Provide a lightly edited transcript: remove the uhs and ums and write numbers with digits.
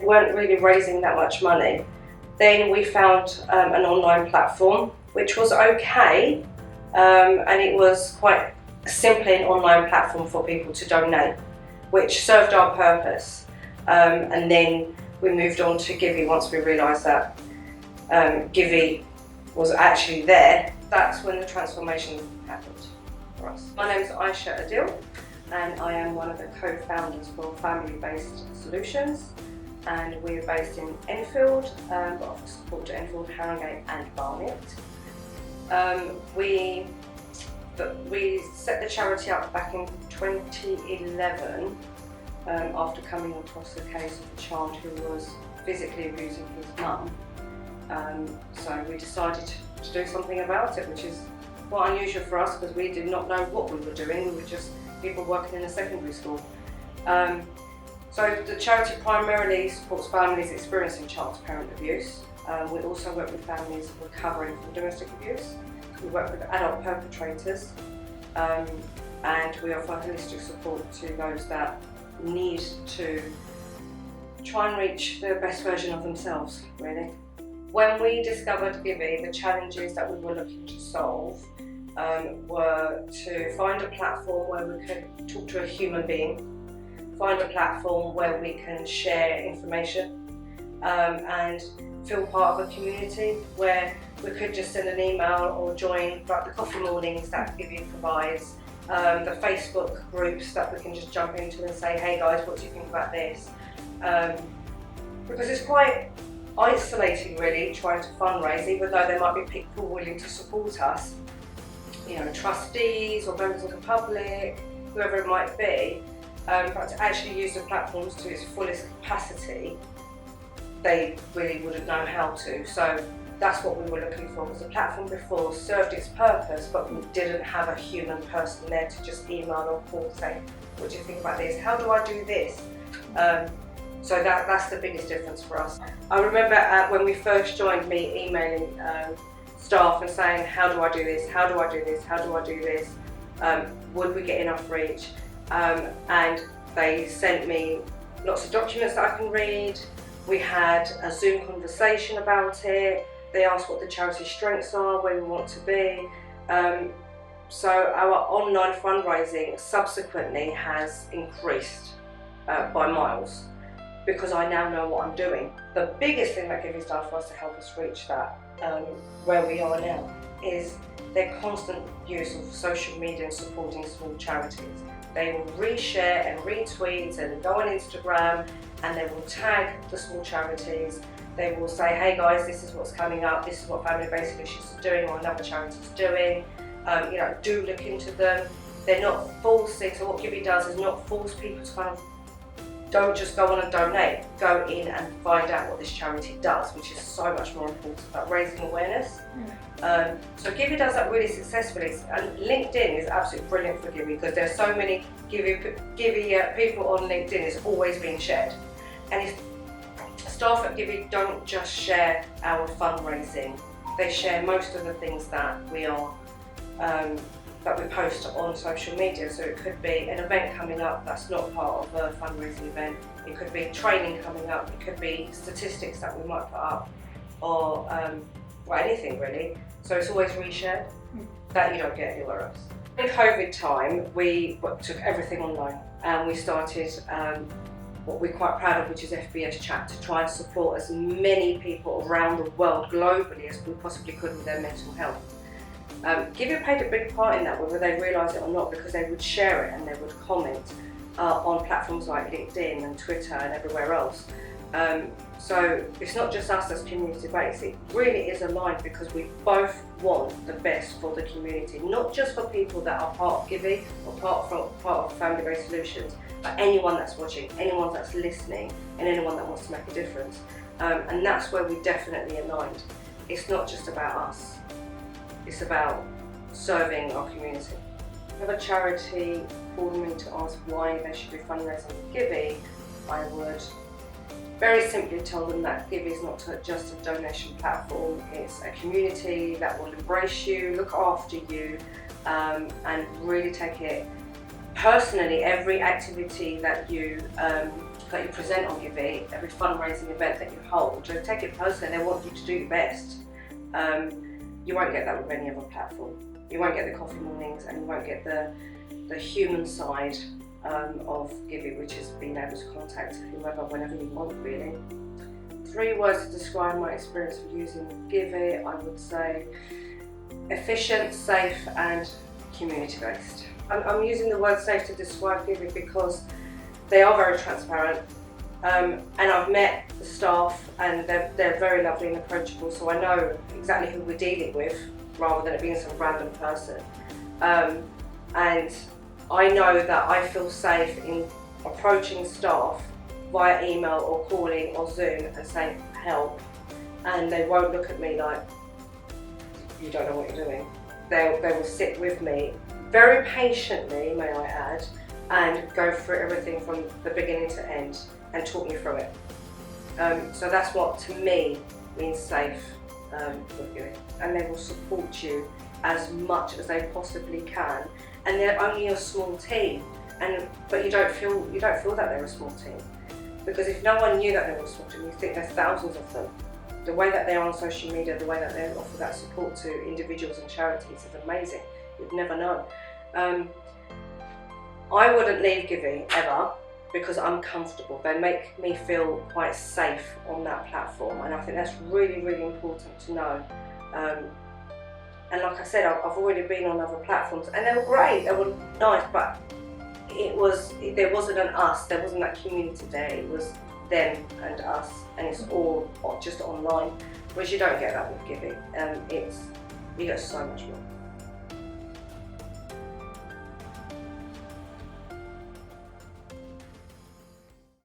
We weren't really raising that much money. Then we found an online platform, which was okay, and it was quite simply an online platform for people to donate, which served our purpose. And then we moved on to Givi once we realised that Givi was actually there. That's when the transformation happened for us. My name is Ayse Adil, and I am one of the co-founders for Based Solutons, and we're based in Enfield, but offer support to Enfield, Harrogate and Barnet. We set the charity up back in 2011 after coming across a case of a child who was physically abusing his mum. So we decided to do something about it, which is quite unusual for us because we did not know what we were doing. We were just people working in a secondary school. So the charity primarily supports families experiencing child-to-parent abuse. We also work with families recovering from domestic abuse. We work with adult perpetrators, and we offer holistic support to those that need to try and reach the best version of themselves, really. When we discovered Givi, the challenges that we were looking to solve were to find a platform where we could talk to a human being, find a platform where we can share information and feel part of a community where we could just send an email or join like the coffee mornings that Givi provides, the Facebook groups that we can just jump into and say, hey guys, what do you think about this? Because it's quite isolating really trying to fundraise, even though there might be people willing to support us, you know, trustees or members of the public, whoever it might be. But to actually use the platforms to its fullest capacity, they really wouldn't know how to. So that's what we were looking for, because the platform before served its purpose, but we didn't have a human person there to just email or call saying, what do you think about this? How do I do this? So that's the biggest difference for us. I remember when we first joined, me emailing staff and saying, how do I do this? How do I do this? How do I do this? Would we get enough reach? And they sent me lots of documents that I can read. We had a Zoom conversation about it. They asked what the charity's strengths are, where we want to be. So our online fundraising subsequently has increased by miles, because I now know what I'm doing. The biggest thing that Givi's done for us to help us reach that, where we are now, is their constant use of social media and supporting small charities. They will reshare and retweet and go on Instagram, and they will tag the small charities. They will say, hey guys, this is what's coming up, this is what Based Solutons is doing or another charity is doing. You know, do look into them. They're not forcing, so what Givi does is not force people to kind of, don't just go on and donate, go in and find out what this charity does, which is so much more important about raising awareness. So Givi does that really successfully, and LinkedIn is absolutely brilliant for Givi because there's so many Givi people on LinkedIn. It's always being shared, and staff at Givi don't just share our fundraising; they share most of the things that we are that we post on social media. So it could be an event coming up that's not part of a fundraising event. It could be training coming up. It could be statistics that we might put up, or anything really. So it's always reshared, that you don't get anywhere else. In COVID time, we took everything online, and we started what we're quite proud of, which is FBS Chat, to try and support as many people around the world globally as we possibly could with their mental health. Givi played a big part in that, whether they realise it or not, because they would share it and they would comment on platforms like LinkedIn and Twitter and everywhere else. So it's not just us that's community based, it really is aligned because we both want the best for the community, not just for people that are part of Givi or part of Based Solutons, but anyone that's watching, anyone that's listening, and anyone that wants to make a difference. And that's where we definitely aligned. It's not just about us. It's about serving our community. If a charity called me to ask why they should be fundraising with Givi, I would very simply tell them that Givi is not just a donation platform. It's a community that will embrace you, look after you, and really take it personally, every activity that you present on Givi, every fundraising event that you hold, you take it personally. They want you to do your best. You won't get that with any other platform. You won't get the coffee mornings, and you won't get the human side of Givi, which is being able to contact whoever, whenever you want, really. 3 words to describe my experience of using Givi, I would say efficient, safe, and community-based. I'm using the word safe to describe Givi because they are very transparent, and I've met the staff, and they're very lovely and approachable, so I know exactly who we're dealing with rather than it being some random person. And I know that I feel safe in approaching staff via email or calling or Zoom and saying help, and they won't look at me like you don't know what you're doing. They will sit with me very patiently, may I add, and go through everything from the beginning to end and talk me through it. So that's what to me means safe with you, and they will support you as much as they possibly can. And they're only a small team, but you don't feel that they're a small team, because if no one knew that they were a small team, you think there's thousands of them. The way that they are on social media, the way that they offer that support to individuals and charities is amazing. You'd never know. I wouldn't leave Givi ever because I'm comfortable. They make me feel quite safe on that platform, and I think that's really, really important to know. And like I said, I've already been on other platforms, and they were great, they were nice, but there wasn't an us, there wasn't that community there. It was them and us, and it's all just online, which you don't get that with Givi. You get so much more.